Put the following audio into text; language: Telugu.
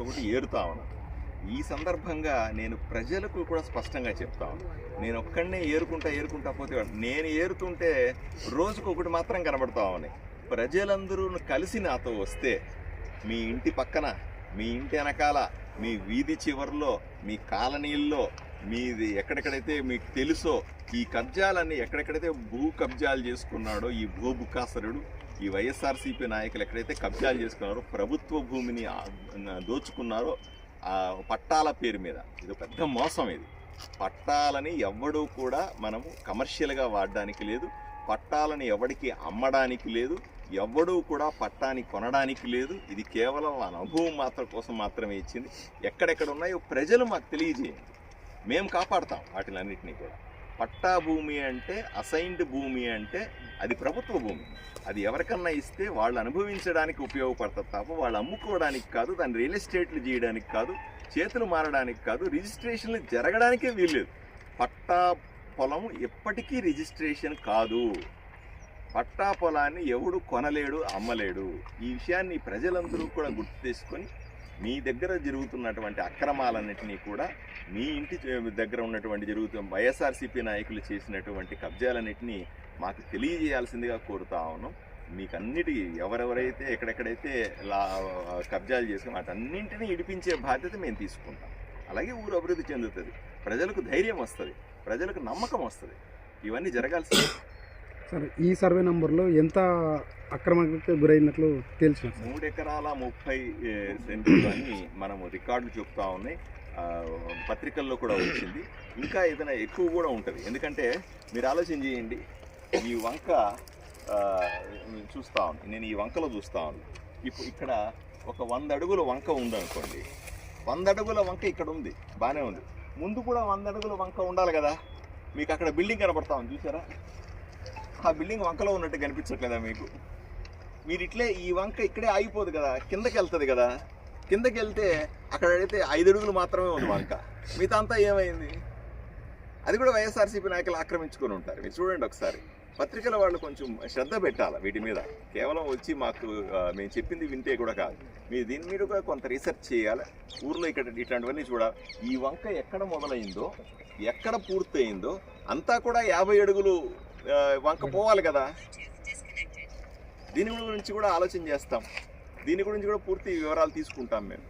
ఒకటి ఏరుతా ఉన్నాను. ఈ సందర్భంగా నేను ప్రజలకు కూడా స్పష్టంగా చెప్తాను, నేను ఒక్కడనే ఏరుకుంటా పోతే నేను ఏరుతుంటే రోజుకొకటి మాత్రం కనబడతా ఉన్నాయి. ప్రజలందరూ కలిసి నాతో వస్తే మీ ఇంటి పక్కన, మీ ఇంటి వెనకాల, మీ వీధి చివరిలో, మీ కాలనీల్లో, మీది ఎక్కడెక్కడైతే మీకు తెలుసో ఈ కబ్జాలన్నీ ఎక్కడెక్కడైతే భూ కబ్జాలు చేసుకున్నాడో ఈ భూబుకాసరుడు, ఈ వైఎస్ఆర్సీపీ నాయకులు ఎక్కడైతే కబ్జాలు చేసుకున్నారో, ప్రభుత్వ భూమిని దోచుకున్నారో ఆ పట్టాల పేరు మీద, ఇది పెద్ద మోసం. ఇది పట్టాలని ఎవడూ కూడా మనము కమర్షియల్గా వాడడానికి లేదు, పట్టాలని ఎవడికి అమ్మడానికి లేదు, ఎవడూ కూడా పట్టాని కొనడానికి లేదు. ఇది కేవలం అనుభవం కోసం మాత్రమే ఇచ్చింది. ఎక్కడెక్కడ ఉన్నాయో ప్రజలు మాకు తెలియజేయండి, మేము కాపాడుతాం వాటిలన్నింటినీ కూడా. పట్టా భూమి అంటే, అసైన్డ్ భూమి అంటే అది ప్రభుత్వ భూమి. అది ఎవరికన్నా ఇస్తే వాళ్ళు అనుభవించడానికి ఉపయోగపడుతుంది తప్ప వాళ్ళు అమ్ముకోవడానికి కాదు, దాన్ని రియల్ ఎస్టేట్లు చేయడానికి కాదు, చేతులు మారడానికి కాదు, రిజిస్ట్రేషన్లు జరగడానికే వీల్లేదు. పట్టా పొలం ఎప్పటికీ రిజిస్ట్రేషన్ కాదు. పట్టా పొలాన్ని ఎవడు కొనలేడు, అమ్మలేడు. ఈ విషయాన్ని ప్రజలందరూ కూడా గుర్తు చేసుకొని మీ దగ్గర జరుగుతున్నటువంటి అక్రమాలన్నింటినీ కూడా, మీ ఇంటి దగ్గర ఉన్నటువంటి వైఎస్ఆర్సీపీ నాయకులు చేసినటువంటి కబ్జాలన్నింటినీ మాకు తెలియజేయాల్సిందిగా కోరుతా ఉన్నాం. మీకు అన్నిటికీ ఎవరెవరైతే ఎక్కడెక్కడైతే కబ్జాలు చేసుకుని వాటన్నింటినీ ఇడిపించే బాధ్యత మేము తీసుకుంటాం. అలాగే ఊరు అభివృద్ధి చెందుతుంది, ప్రజలకు ధైర్యం వస్తుంది, ప్రజలకు నమ్మకం వస్తుంది. ఇవన్నీ జరగాల్సింది. సార్, ఈ సర్వే నంబర్లో ఎంత అక్రమానికి గురైనట్లు తెలిసిన 3 ఎకరాల 30 సెంట్లు అని మనము రికార్డులు చెప్తా ఉన్నాయి. పత్రికల్లో కూడా వచ్చింది. ఇంకా ఏదైనా ఎక్కువ కూడా ఉంటుంది. ఎందుకంటే మీరు ఆలోచన చేయండి, ఈ వంక చూస్తూ ఉంది, నేను ఈ వంకలో చూస్తూ ఉంది. ఇప్పుడు ఇక్కడ ఒక 100 అడుగుల వంక ఉందనుకోండి. 100 అడుగుల వంక ఇక్కడ ఉంది, బాగానే ఉంది. ముందు కూడా 100 అడుగుల వంక ఉండాలి కదా. మీకు అక్కడ బిల్డింగ్ కనపడతా ఉంది, చూసారా? ఆ బిల్డింగ్ వంకలో ఉన్నట్టు కనిపించట్లేదా మీకు? మీరు ఇట్లే ఈ వంక ఇక్కడే ఆగిపోదు కదా, కిందకి వెళ్తుంది కదా. కిందకి వెళ్తే అక్కడ అయితే 5 అడుగులు మాత్రమే ఉంది వంక, మిగతా అంతా ఏమైంది? అది కూడా వైఎస్ఆర్సీపీ నాయకులు ఆక్రమించుకొని ఉంటారు. మీరు చూడండి ఒకసారి. పత్రికల వాళ్ళు కొంచెం శ్రద్ధ పెట్టాలి వీటి మీద. కేవలం వచ్చి మాకు మేము చెప్పింది వింటే కూడా కాదు, మీరు దీని మీద కూడా కొంత రీసెర్చ్ చేయాలి. ఊర్లో ఇక్కడ ఇట్లాంటివన్నీ చూడాలి. ఈ వంక ఎక్కడ మొదలైందో, ఎక్కడ పూర్తయిందో అంతా కూడా 50 అడుగులు వంక పోవాలి కదా. దీని గురించి కూడా ఆలోచన చేస్తాం, దీని గురించి కూడా పూర్తి వివరాలు తీసుకుంటాం మేము.